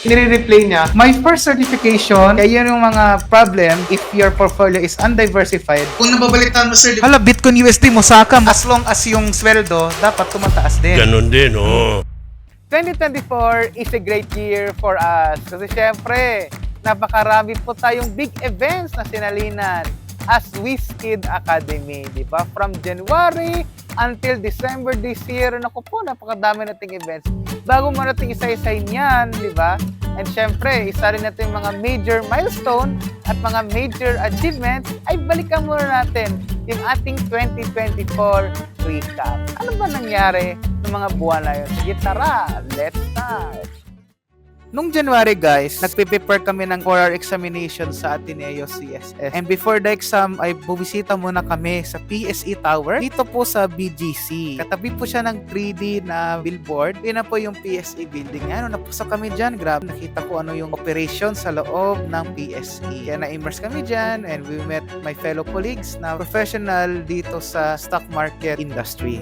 nire-replay niya, my first certification, kaya yun yung mga problem if your portfolio is undiversified. Kung nababalitaan mo, sir, hala, Bitcoin USD mo saka, as long as yung sweldo, dapat tumataas din. Ganon din, oh. 2024 is a great year for us. Kasi syempre, napakarami po tayong big events na sinalinan as WizKid Academy, di ba? From January until December this year, naku po, napakadami nating events. Bago mo nating isa-isahin yan, di ba? And syempre, isa rin natin yung mga major milestone at mga major achievements, ay balikan muna natin yung ating 2024 recap. Ano ba nangyari ng mga buwan na yun? Sige, tara, let's start! Nung January guys, nagpe-prepare kami ng oral examination sa Ateneo CSS. And before the exam ay bumisita muna kami sa PSE Tower dito po sa BGC. Katabi po siya ng 3D na billboard. Yun na po yung PSE building. Ano, napasok kami dyan. Grabe, nakita ko ano yung operation sa loob ng PSE. Kaya na-immerse kami dyan and we met my fellow colleagues na professional dito sa stock market industry.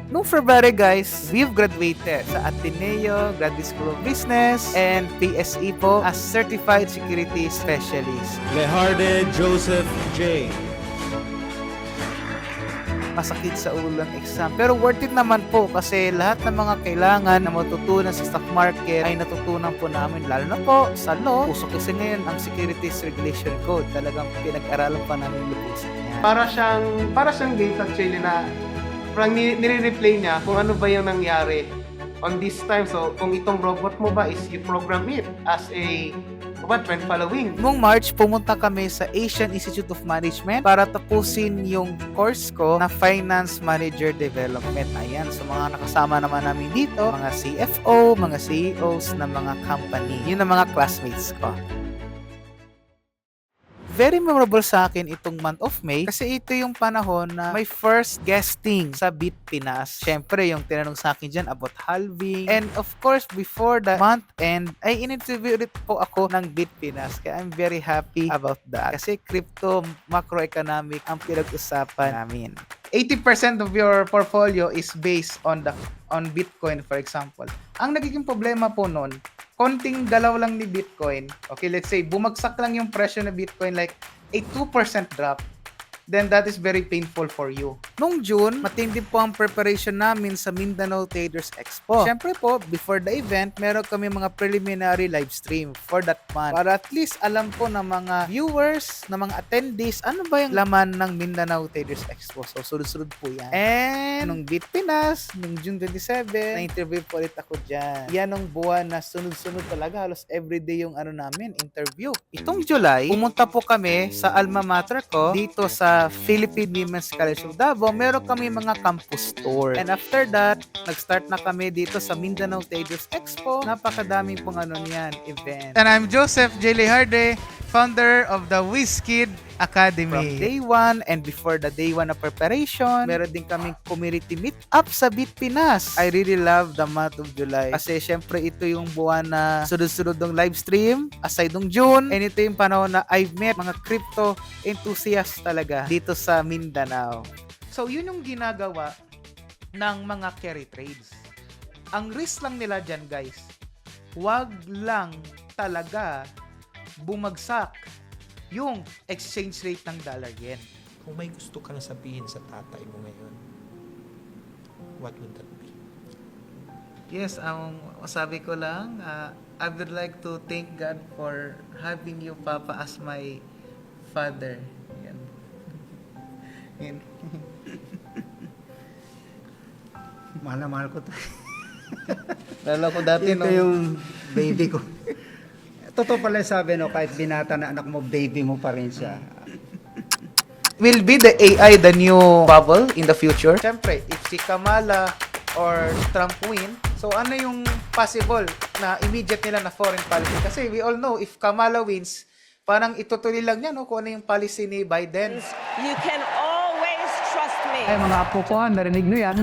Noong February guys, we've graduated sa Ateneo Graduate School of Business and PSE po as Certified Security Specialist. Lejarde Joseph J. Masakit sa ulo ang exam. Pero worth it naman po kasi lahat ng mga kailangan na matutunan sa stock market ay natutunan po namin. Lalo na po sa law, uso kasi ngayon ang Securities Regulation Code. Talagang pinag-aralan pa namin lubusin niya. Para siyang games actually na parang nire-replay niya kung ano ba yung nangyari on this time. So, kung itong robot mo ba is you program it as a trend following. Noong March, pumunta kami sa Asian Institute of Management para tapusin yung course ko na Finance Manager Development. Ayan, so mga nakasama naman namin dito, mga CFO, mga CEOs ng mga company. Yun ang mga classmates ko. Very memorable sa akin itong month of May kasi ito yung panahon na my first guesting sa Bit Pinas. Siyempre, yung tinanong sa akin dyan about halving. And of course, before the month end, ay in-interview ulit po ako ng Bit Pinas. Kaya I'm very happy about that. Kasi crypto, macroeconomic ang pinag-usapan namin. 80% of your portfolio is based on Bitcoin, for example. Ang nagiging problema po nun, konting galaw lang ni Bitcoin, okay, let's say, bumagsak lang yung presyo ng Bitcoin like a 2% drop, then that is very painful for you. Nung June, matindi po ang preparation namin sa Mindanao Traders Expo. Siyempre po, before the event, meron kami mga preliminary live stream for that month. Para at least alam po ng mga viewers, ng mga attendees, ano ba yung laman ng Mindanao Traders Expo. So, sunod-sunod po yan. And nung Bit Pinas, nung June 27, na-interview po ulit ako dyan. Yan ang buwan na sunod-sunod talaga. Halos everyday yung namin, interview. Itong July, pumunta po kami sa alma mater ko dito sa Philippine Women's College of Davao. Meron kami mga campus tour. And after that, nag-start na kami dito sa Mindanao Traders Expo. Napakadaming pong niyan, event. And I'm Joseph J. Lejarde, founder of the WizKid Academy. From day 1 and before the day 1 na preparation, meron din kaming community meet-up sa Bit Pinas. I really love the month of July. Kasi syempre ito yung buwan na sunod-sunod ng live stream, aside ng June, and ito yung panahon na I've met mga crypto enthusiasts talaga dito sa Mindanao. So yun yung ginagawa ng mga carry trades. Ang risk lang nila dyan guys, wag lang talaga bumagsak yung exchange rate ng dollar yen. Kung may gusto kang sabihin sa tatay mo ngayon, what would that be? Yes, sabi ko lang, I would like to thank God for having you, Papa, as my father. Yan. Yan. Mahal na mahal ko to. Lalo ko dati Ito yung baby ko. Totoo pala sabi, no, kahit binata na anak mo, baby mo pa rin siya. Will be the AI the new bubble in the future? Siyempre, if si Kamala or Trump win, so ano yung possible na immediate nila na foreign policy? Kasi we all know, if Kamala wins, parang itutuloy lang niya, no, kung ano yung policy ni Biden. You can always trust me. Ay, mga apo ko, narinig nyo yan.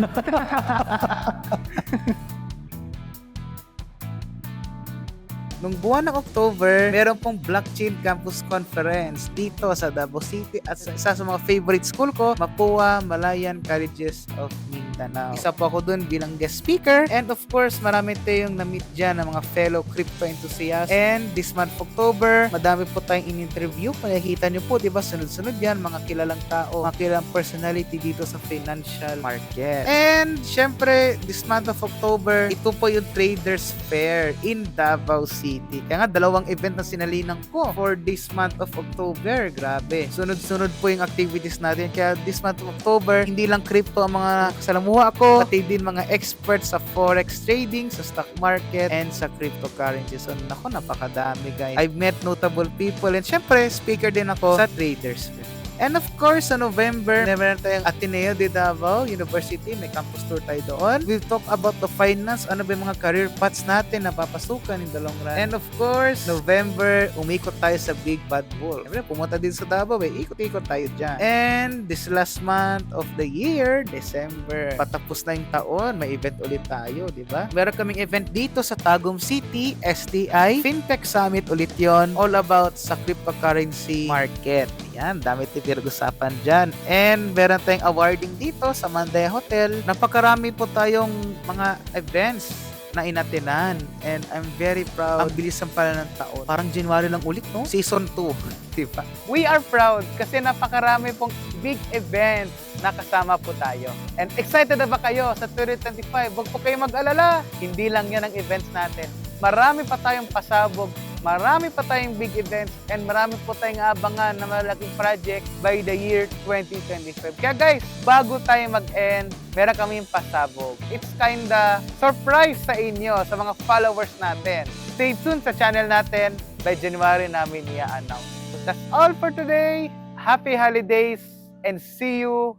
Nung buwan ng October, meron pong Blockchain Campus Conference dito sa Davao City at sa isa sa mga favorite school ko, Mapua Malayan Colleges of Mindanao. Mindanao. Isa po ako dun bilang guest speaker. And of course, marami tayong na-meet dyan ng mga fellow crypto enthusiasts. And this month of October, madami po tayong in-interview. Makikita nyo po, diba, sunod-sunod yan, mga kilalang tao, mga kilalang personality dito sa financial market. And syempre, this month of October, ito po yung Traders Fair in Davao City. Kaya nga, dalawang event na sinalinang ko for this month of October. Grabe. Sunod-sunod po yung activities natin. Kaya this month of October, hindi lang crypto ang mga kasalamuha ko, pati din mga experts sa forex trading, sa stock market, and sa cryptocurrency. So, naku, napakadami guys. I've met notable people and syempre, speaker din ako sa Traders Fair. And of course, sa November, meron tayong Ateneo de Davao University. May campus tour tayo doon. We'll talk about the finance. Ano ba yung mga career paths natin na papasukan in the long run. And of course, November, umikot tayo sa Big Bad Bull. Siyempre, pumunta din sa Davao. Ikot-ikot tayo dyan. And this last month of the year, December, patapos na yung taon, may event ulit tayo, di ba? Meron kaming event dito sa Tagum City, STI. Fintech Summit ulit yon, all about sa cryptocurrency market. Yan, dami pinag-usapan dyan. And meron tayong awarding dito sa Mandaya Hotel. Napakarami po tayong mga events na inatinan. And I'm very proud. Ang bilis ang pala ng taon. Parang January lang ulit, no? Season 2. Diba? We are proud kasi napakarami pong big events na kasama po tayo. And excited na ba kayo sa 2025? Huwag po kayo mag-alala. Hindi lang yan ang events natin. Marami pa tayong pasabog, marami pa tayong big events, and marami po tayong abangan na malaking project by the year 2025. Kaya guys, bago tayo mag-end, meron kaming pasabog. It's kinda surprise sa inyo, sa mga followers natin. Stay tuned sa channel natin, by January namin i-announce. So that's all for today. Happy holidays and see you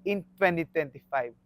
in 2025.